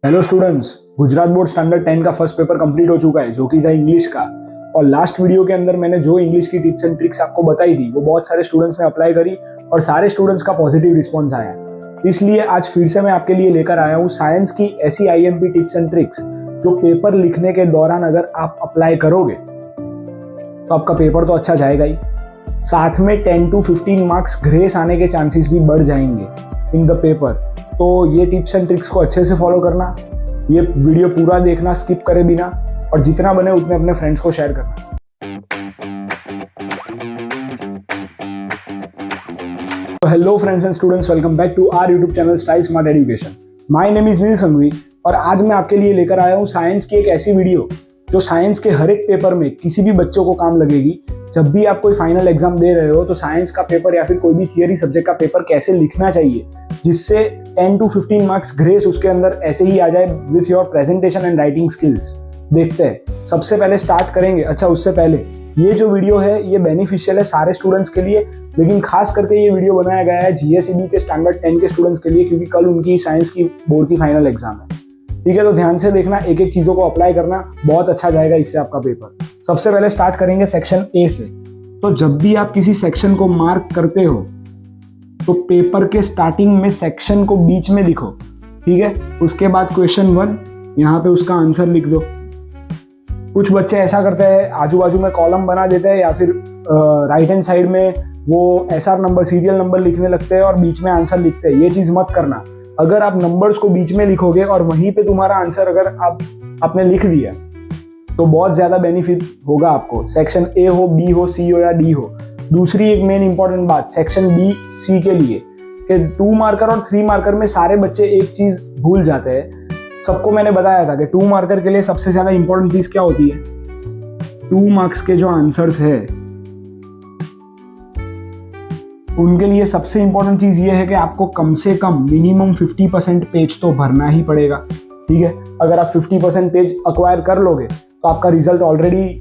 Hello students, Gujarat board standard 10 का first paper complete हो चुका है जो कि था इंग्लिश का। और लास्ट वीडियो के अंदर मैंने जो इंग्लिश की टिप्स एंड ट्रिक्स आपको बताई थी वो बहुत सारे स्टूडेंट्स ने अप्लाई करी और सारे स्टूडेंट्स का पॉजिटिव रिस्पॉन्स आया। इसलिए आज फिर से मैं आपके लिए लेकर आया हूँ साइंस की ऐसी आईएमपी टिप्स एंड ट्रिक्स जो पेपर लिखने के दौरान अगर आप अप्लाई करोगे तो आपका पेपर तो अच्छा जाएगा ही, साथ में 10 to 15 मार्क्स ग्रेस आने के चांसेस भी बढ़ जाएंगे इन द पेपर। तो ये टिप्स एंड ट्रिक्स को अच्छे से फॉलो करना, ये वीडियो पूरा देखना स्किप करे बिना, और जितना बने उतने अपने फ्रेंड्स को शेयर करना। तो hello friends and students, welcome back to our YouTube channel style smart education. My name is Neel Sanghavi और आज मैं आपके लिए लेकर आया हूँ साइंस की एक ऐसी वीडियो जो साइंस के हर एक पेपर में किसी भी बच्चों को काम लगेगी। जब भी आप कोई फाइनल एग्जाम दे रहे हो तो साइंस का पेपर या फिर कोई भी थियरी सब्जेक्ट का पेपर कैसे लिखना चाहिए जिससे 10 to 15 मार्क्स ग्रेस उसके अंदर ऐसे ही आ जाए with your presentation and writing skills, देखते हैं। सबसे पहले स्टार्ट करेंगे। अच्छा, उससे पहले ये जो वीडियो है ये बेनिफिशियल है सारे स्टूडेंट्स के लिए, लेकिन खास करके ये वीडियो बनाया गया है जीएसईबी के स्टैंडर्ड 10 के स्टूडेंट्स के लिए, क्योंकि कल उनकी साइंस की बोर्ड की फाइनल एग्जाम है। ठीक है, तो ध्यान से देखना, एक एक चीजों को अप्लाई करना, बहुत अच्छा जाएगा इससे आपका पेपर। सबसे पहले स्टार्ट करेंगे सेक्शन ए से। तो जब भी आप किसी सेक्शन को मार्क करते हो तो पेपर के स्टार्टिंग में सेक्शन को बीच में लिखो, ठीक है। उसके बाद क्वेश्चन 1 यहाँ पे उसका आंसर लिख दो। कुछ बच्चे ऐसा करते हैं, आजू बाजू में कॉलम बना देते हैं या फिर राइट हैंड साइड में वो एसआर नंबर, सीरियल नंबर लिखने लगते हैं और बीच में आंसर लिखते हैं। ये चीज मत करना। अगर आप नंबर्स को बीच में लिखोगे और वहीं पे तुम्हारा आंसर अगर आपने लिख दिया तो बहुत ज्यादा बेनिफिट होगा आपको, सेक्शन ए हो, बी हो, सी हो या डी हो। दूसरी एक मेन इंपॉर्टेंट बात सेक्शन बी, सी के लिए कि 2 मार्कर और 3 मार्कर में सारे बच्चे एक चीज भूल जाते हैं। सबको मैंने बताया था कि 2 मार्कर के लिए सबसे ज्यादा इंपॉर्टेंट चीज क्या होती है। 2 मार्क्स के जो आंसर्स है उनके लिए सबसे इंपॉर्टेंट चीज ये है कि आपको कम से कम मिनिमम 50% पेज तो भरना ही पड़ेगा, ठीक है। अगर आप 50% पेज अक्वायर कर लोगे तो आपका रिजल्ट ऑलरेडी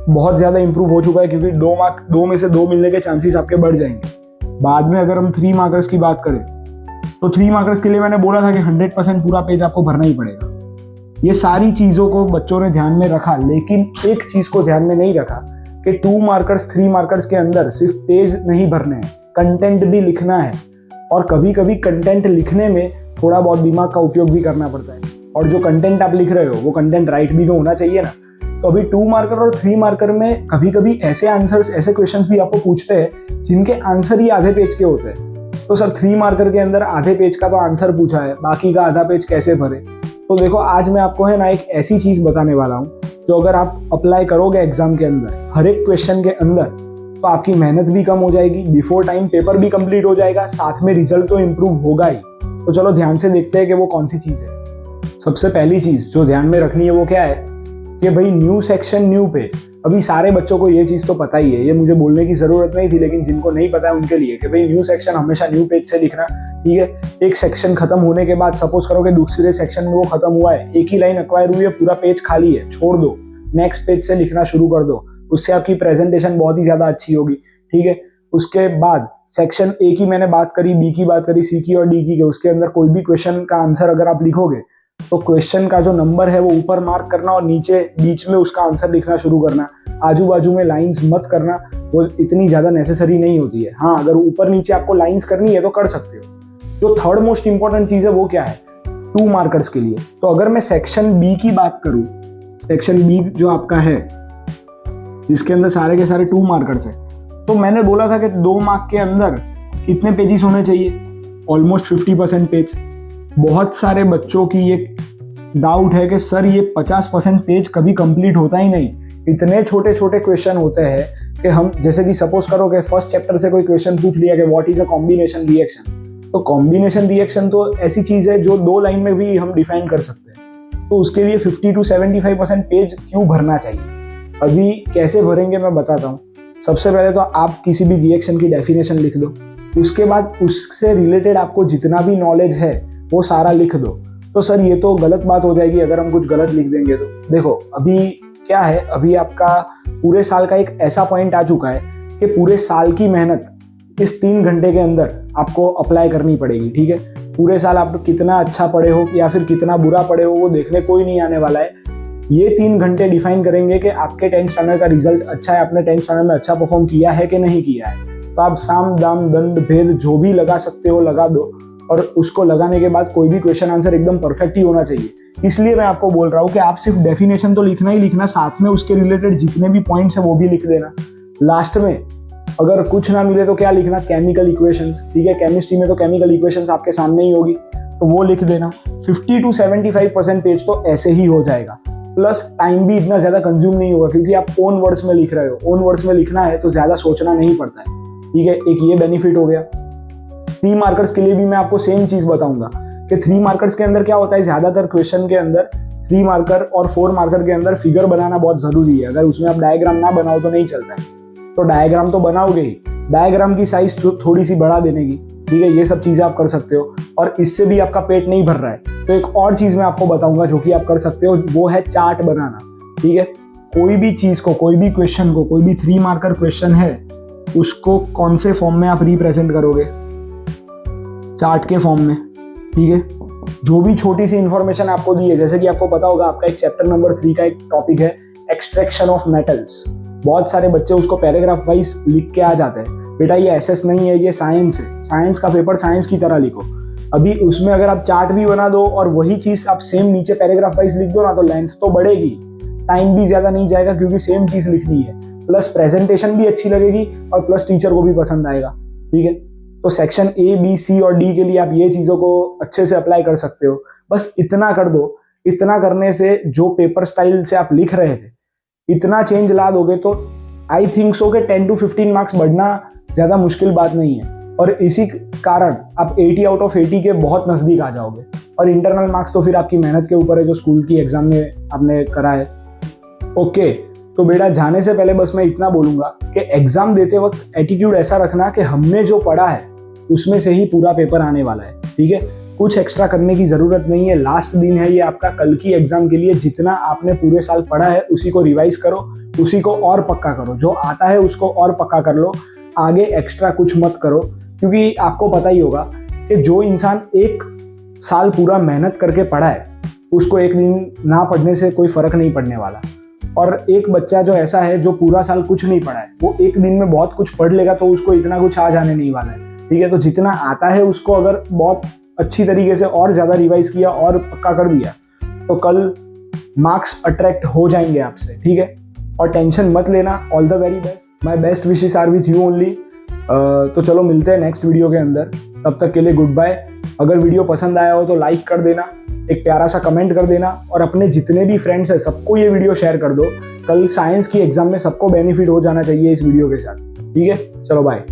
बहुत ज्यादा इंप्रूव हो चुका है, क्योंकि 2 में से 2 मिलने के चांसेस आपके बढ़ जाएंगे। बाद में अगर हम 3 मार्कर्स की बात करें तो 3 मार्कर्स के लिए मैंने बोला था कि 100% पूरा पेज आपको भरना ही पड़ेगा। ये सारी चीजों को बच्चों ने ध्यान में रखा, लेकिन एक चीज को ध्यान में नहीं रखा कि 2 मार्कर्स 3 मार्कर्स के अंदर सिर्फ पेज नहीं भरने हैं, कंटेंट भी लिखना है। और कभी कभी कंटेंट लिखने में थोड़ा बहुत दिमाग का उपयोग भी करना पड़ता है, और जो कंटेंट आप लिख रहे हो वो कंटेंट राइट भी तो होना चाहिए ना। तो अभी 2 मार्कर और 3 मार्कर में कभी कभी ऐसे आंसर्स, ऐसे क्वेश्चंस भी आपको पूछते हैं जिनके आंसर ही आधे पेज के होते हैं। तो सर 3 मार्कर के अंदर आधे पेज का तो आंसर पूछा है, बाकी का आधा पेज कैसे भरे। तो देखो, आज मैं आपको है ना एक ऐसी चीज बताने वाला हूँ जो अगर आप अप्लाई करोगे एग्जाम के अंदर हर एक क्वेश्चन के अंदर तो आपकी मेहनत भी कम हो जाएगी, बिफोर टाइम पेपर भी कंप्लीट हो जाएगा, साथ में रिजल्ट तो इम्प्रूव होगा ही। तो चलो ध्यान से देखते हैं कि वो कौन सी चीज है। सबसे पहली चीज जो ध्यान में रखनी है वो क्या है कि भाई न्यू सेक्शन न्यू पेज। अभी सारे बच्चों को ये चीज तो पता ही है, ये मुझे बोलने की जरूरत नहीं थी, लेकिन जिनको नहीं पता है उनके लिए कि भाई न्यू सेक्शन हमेशा न्यू पेज से लिखना, ठीक है। एक सेक्शन खत्म होने के बाद सपोज करो कि दूसरे सेक्शन में वो खत्म हुआ है, एक ही लाइन एक्वायर हुई है, पूरा पेज खाली है, छोड़ दो, नेक्स्ट पेज से लिखना शुरू कर दो। उससे आपकी प्रेजेंटेशन बहुत ही ज्यादा अच्छी होगी, ठीक है। उसके बाद सेक्शन ए की मैंने बात करी, बी की बात करी, सी की और डी की, उसके अंदर कोई भी क्वेश्चन का आंसर अगर आप लिखोगे तो क्वेश्चन का जो नंबर है वो ऊपर मार्क करना और नीचे बीच में उसका आंसर लिखना शुरू करना। आजू बाजू में लाइंस मत करना, वो इतनी ज्यादा नेसेसरी नहीं होती है। हाँ, अगर ऊपर नीचे आपको लाइंस करनी है तो कर सकते हो। जो थर्ड मोस्ट इंपॉर्टेंट चीज है वो क्या है 2 मार्कर्स के लिए। तो अगर मैं सेक्शन बी की बात करूं, सेक्शन बी जो आपका है जिसके अंदर सारे के सारे 2 मार्कर्स है, तो मैंने बोला था कि 2 मार्क के अंदर कितने पेजेस होने चाहिए, ऑलमोस्ट 50% पेज। बहुत सारे बच्चों की ये डाउट है कि सर ये 50% पेज कभी कंप्लीट होता ही नहीं, इतने छोटे छोटे क्वेश्चन होते हैं कि हम, जैसे कि सपोज करो कि फर्स्ट चैप्टर से कोई क्वेश्चन पूछ लिया कि what is a combination reaction, तो कॉम्बिनेशन रिएक्शन तो ऐसी चीज है जो 2 लाइन में भी हम डिफाइन कर सकते हैं। तो उसके लिए 50 to 75% पेज क्यों भरना चाहिए, अभी कैसे भरेंगे मैं बताता हूँ। सबसे पहले तो आप किसी भी रिएक्शन की डेफिनेशन लिख दो, उसके बाद उससे रिलेटेड आपको जितना भी नॉलेज है वो सारा लिख दो। तो सर ये तो गलत बात हो जाएगी अगर हम कुछ गलत लिख देंगे तो। देखो अभी क्या है, अभी आपका पूरे साल का एक ऐसा पॉइंट आ चुका है कि पूरे साल की मेहनत इस 3 घंटे के अंदर आपको अप्लाई करनी पड़ेगी, ठीक है। पूरे साल आप कितना अच्छा पढ़े हो या फिर कितना बुरा पढ़े हो वो देखने कोई नहीं आने वाला है। ये 3 घंटे डिफाइन करेंगे कि आपके 10th स्टैंडर्ड का रिजल्ट अच्छा है, आपने 10th स्टैंडर्ड में अच्छा परफॉर्म किया है कि नहीं किया है। तो आप साम दाम दंड भेद जो भी लगा सकते हो लगा दो, और उसको लगाने के बाद कोई भी क्वेश्चन आंसर एकदम परफेक्ट ही होना चाहिए। इसलिए मैं आपको बोल रहा हूँ कि आप सिर्फ डेफिनेशन तो लिखना ही लिखना, साथ में उसके रिलेटेड जितने भी पॉइंट्स हैं वो भी लिख देना। लास्ट में अगर कुछ ना मिले तो क्या लिखना, केमिकल इक्वेशंस, ठीक है, केमिस्ट्री में तो केमिकल इक्वेशंस आपके सामने ही होगी तो वो लिख देना। 50 to 75% पेज तो ऐसे ही हो जाएगा, प्लस टाइम भी इतना ज़्यादा कंज्यूम नहीं होगा क्योंकि आप ओन वर्ड्स में लिख रहे हो। ओन वर्ड्स में लिखना है तो ज़्यादा सोचना नहीं पड़ता है, ठीक है, एक ये बेनिफिट हो गया। 3 मार्कर्स के लिए भी मैं आपको सेम चीज़ बताऊंगा कि 3 मार्कर्स के अंदर क्या होता है, ज़्यादातर क्वेश्चन के अंदर 3 मार्कर और 4 मार्कर के अंदर फिगर बनाना बहुत ज़रूरी है। अगर उसमें आप डायग्राम ना बनाओ तो नहीं चलता है, तो डायग्राम तो बनाओगे ही, डायग्राम की साइज थोड़ी सी बढ़ा देने की, ठीक है, ये सब चीज़ें आप कर सकते हो। और इससे भी आपका पेट नहीं भर रहा है तो एक और चीज़ मैं आपको बताऊंगा जो कि आप कर सकते हो, वो है चार्ट बनाना, ठीक है। कोई भी चीज़ को, कोई भी क्वेश्चन को, कोई भी 3 मार्कर क्वेश्चन है उसको कौन से फॉर्म में आप रिप्रेजेंट करोगे, चार्ट के फॉर्म में, ठीक है। जो भी छोटी सी इंफॉर्मेशन आपको दी है, जैसे कि आपको पता होगा आपका एक चैप्टर नंबर 3 का एक टॉपिक है एक्सट्रैक्शन ऑफ मेटल्स। बहुत सारे बच्चे उसको पैराग्राफ वाइज लिख के आ जाते हैं, बेटा ये एसएस नहीं है, ये साइंस है, साइंस का पेपर साइंस की तरह लिखो। अभी उसमें अगर आप चार्ट भी बना दो और वही चीज़ आप सेम नीचे पैराग्राफ वाइज लिख दो ना, तो लेंथ तो बढ़ेगी, टाइम भी ज़्यादा नहीं जाएगा क्योंकि सेम चीज़ लिखनी है, प्लस प्रेजेंटेशन भी अच्छी लगेगी और प्लस टीचर को भी पसंद आएगा, ठीक है। तो सेक्शन ए बी सी और डी के लिए आप ये चीज़ों को अच्छे से अप्लाई कर सकते हो। बस इतना कर दो, इतना करने से जो पेपर स्टाइल से आप लिख रहे थे इतना चेंज ला दोगे तो आई थिंक सो कि 10 to 15 मार्क्स बढ़ना ज़्यादा मुश्किल बात नहीं है। और इसी कारण आप 80 out of 80 के बहुत नज़दीक आ जाओगे। और इंटरनल मार्क्स तो फिर आपकी मेहनत के ऊपर है जो स्कूल की एग्ज़ाम में आपने करा है। ओके, तो बेटा जाने से पहले बस मैं इतना बोलूँगा कि एग्ज़ाम देते वक्त एटीट्यूड ऐसा रखना कि हमने जो पढ़ा है उसमें से ही पूरा पेपर आने वाला है, ठीक है। कुछ एक्स्ट्रा करने की ज़रूरत नहीं है। लास्ट दिन है ये आपका, कल की एग्ज़ाम के लिए जितना आपने पूरे साल पढ़ा है उसी को रिवाइज करो, उसी को और पक्का करो, जो आता है उसको और पक्का कर लो, आगे एक्स्ट्रा कुछ मत करो। क्योंकि आपको पता ही होगा कि जो इंसान 1 साल पूरा मेहनत करके पढ़ा है उसको एक दिन ना पढ़ने से कोई फ़र्क नहीं पड़ने वाला। और एक बच्चा जो ऐसा है जो पूरा साल कुछ नहीं पढ़ा है वो एक दिन में बहुत कुछ पढ़ लेगा तो उसको इतना कुछ आ जाने नहीं वाला है, ठीक है। तो जितना आता है उसको अगर बहुत अच्छी तरीके से और ज़्यादा रिवाइज किया और पक्का कर दिया तो कल मार्क्स अट्रैक्ट हो जाएंगे आपसे, ठीक है। और टेंशन मत लेना। All the very best, my best wishes are with you only. तो चलो मिलते हैं नेक्स्ट वीडियो के अंदर, तब तक के लिए गुड बाय। अगर वीडियो पसंद आया हो तो लाइक कर देना, एक प्यारा सा कमेंट कर देना और अपने जितने भी फ्रेंड्स हैं सबको ये वीडियो शेयर कर दो। कल साइंस की एग्जाम में सबको बेनिफिट हो जाना चाहिए इस वीडियो के साथ, ठीक है। चलो बाय।